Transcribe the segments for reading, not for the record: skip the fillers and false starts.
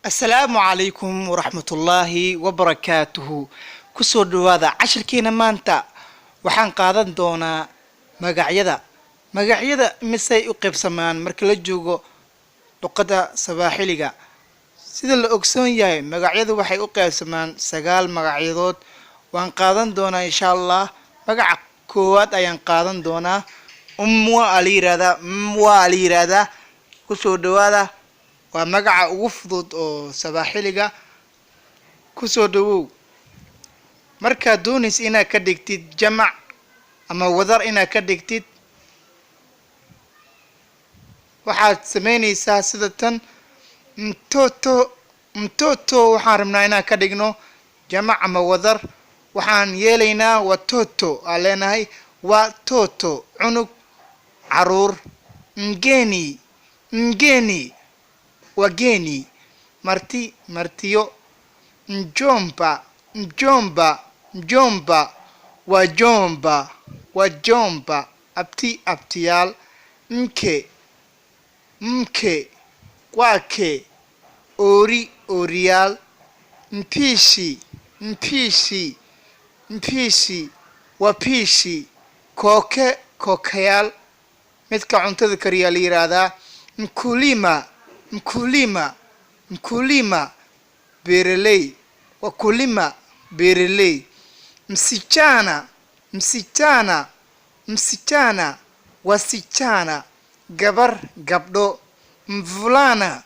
السلام عليكم ورحمة الله وبركاته كسر هذا عشر كينا مانتا وحان قادن دونا مقاعيدا مسي اقيب سمان مركلا جوغو لقدا صباحيليغا سيدا الأكسون ياي مقاعيدا وحي اقيب سمان سقال مقاعيدود وان قادن دونا إن شاء الله مقاع كوات ايان قادن دونا موا علي رادا كسر هذا waa magaca ugu fudud oo sabaaxiliga ku soo dhawow marka doonis inaad ka dhigtid jamac ama wadar inaad ka dhigtid waxaad sameynaysaa sida tan mtoto waxaan rabnaa inaan ka dhigno jamac ama wadar waxaan yeelaynaa waa toto aan leenahay waa toto cunug caruur ngeni wageni martiyo mjomba wajomba abtiyaal mke kwake oriyaal mpishi wapishi kokayaal midka cuntada kariyaa la yiraahdaa mkulima bereley wakulima bereley msichana wasichana gabar gabdho mvulana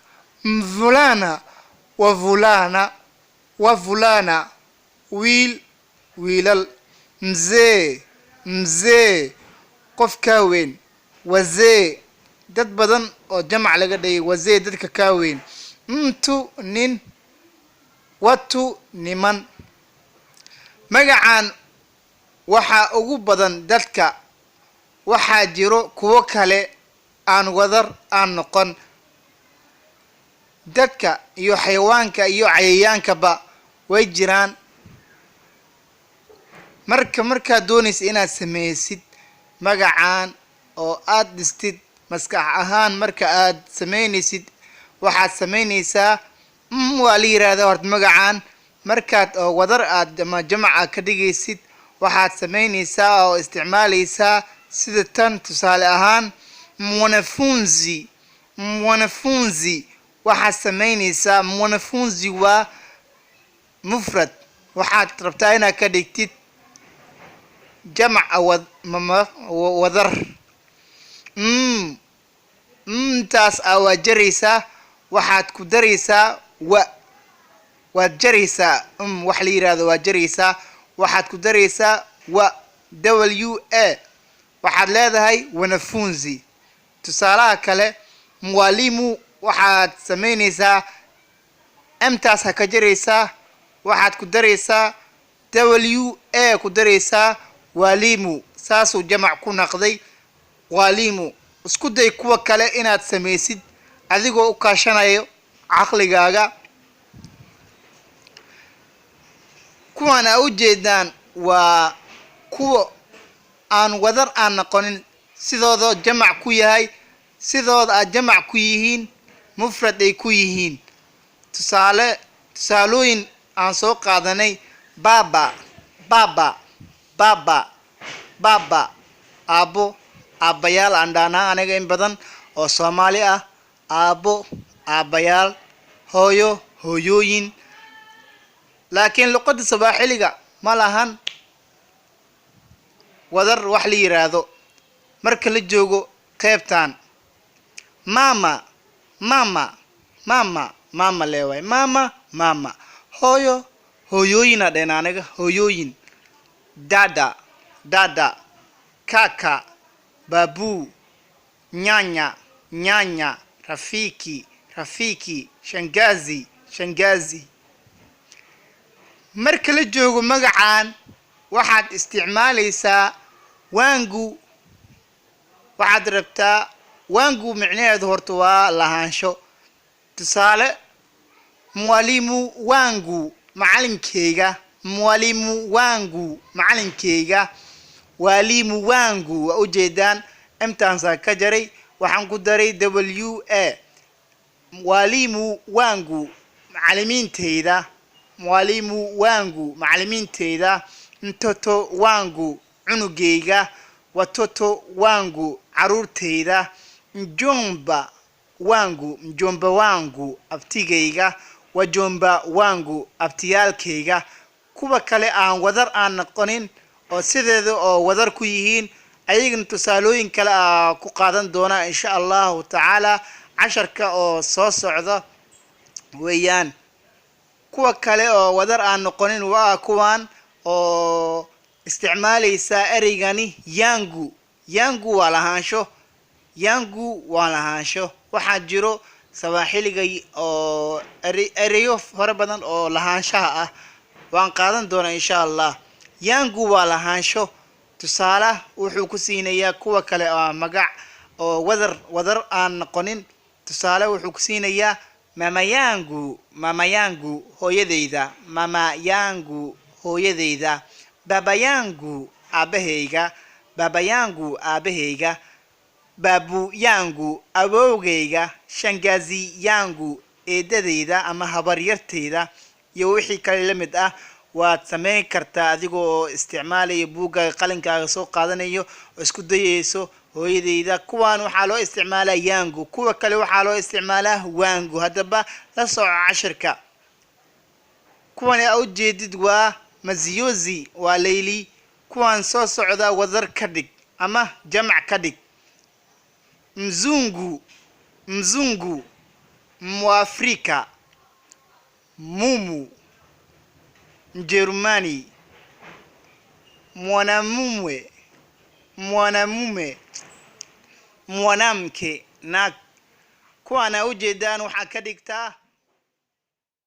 wavulana wiilal mzee qof ka weyn wazee dad badan oo jamac laga dhigay wazee dadka ka weyn nin watu niman magacan waxa ugu badan dadka waxa jiro kuwa kale aan wadar aan noqon dadka iyo xayawaanka iyo cayayaanka ba way jiraan marka doonaysa inaad sameeysid magacan oo aad dhistid maskax ahaan marka aad sameynaysid waxaad sameynaysaa waa la yiraahdaa horta magacan markaad oo wadar aad ama jamaca ka dhigaysid waxaad sameynaysaa oo isticmaalaysaa sida tan tusaale ahaan mwanafunzi waxaad sameynaysaa mwanafunzi waa mufrad waxaad rabtaa inaad ka dhigtid jamac wadar taas waa jaraysaa waxaad ku daraysaa waad jaraysaa wax la yiraahdo waa jaraysaa waxaad ku daraysaa wa waxaad leedahay wanafunzi tusaalaha kale mwalimu waxaad sameynaysaa taas ka jaraysaa waxaad ku daraysaa ku daraysaa walimu saasuu jamac ku noqday walimu isku day kuwa kale inaad sameeysid adigoo u kaashanayo aqligaaga kuwana u jeedaan waa kuwa aan wadar aan noqonin sidooda jamac ku yahay sidooda aad jamac ku yihiin mufrad ay ku yihiin tusaalooyin aan soo qaadanay baba aabbayaal aan dhaanaa aniga in badan oo Soomaali ah aabbayaal hooyooyin laakiin luqada sabaaxiliga ma lahan wadar wax la yiraahdo marka la joogo qaybtan mama leeway mama hooyooyin adeen aniga hooyooyin dada kaka babu nyanya rafiki shangazi marka la joogo magacan waxaad isticmaalaysaa wangu waxaad rabtaa wangu micnaheedu horta waa lahaansho tusaale mwalimu wangu macalinkeyga walimu wangu waa ujeedaan imtaansa ka jaray waxaan ku daray walimu wangu macallimiinteyda mwalimu wangu macallimiinteyda mtoto wangu cunugeyga watoto wangu caruurteyda mjomba wangu abtigeyga wajomba wangu abtiyaalkeyga kuwa kale aan wadar aan noqonin oo sideedu oo wadar ku yihiin ayagana tusaalooyin kale ku qaadan doona insha Allah ta'ala casharka oo soo socda weeyaan kuwa kale oo wadar aan noqonin waa kuwan oo isticmaalaysa ereygani yangu waa lahaansho waxaa jiro Sawaaxiliga oo ereyo fara badan oo lahaanshaha ah waan qaadan doona insha Allah yangu waa lahaansho tusaale wuxuu ku siinayaa kuwa kale oo magac oo wadar aan noqonin tusaale wuxuu ku siinayaa mama yangu hooyadeyda baba yangu aabaheyga babu yangu awowgeyga shangazi yangu eedadeyda ama habaryarteyda iyo wixii kale la mid ah waad sameyn kartaa adigoo isticmaalaya buuga qalinkaaga soo qaadanayo oo isku dayayso hooyadeyda kuwaan waxaa loo isticmaalaa yangu kuwa kale waxaa loo isticmaalaa wangu hadaba la soo cashirka kuwan ay u jeedid waa maziyozi waa layli kuwaan soo socda wadar ka dhig ama jamac ka dhig mzungu mwafrika mumu mjerumani mwanamume mwanamke kuwana ujeedaan waxaa ka dhigtaa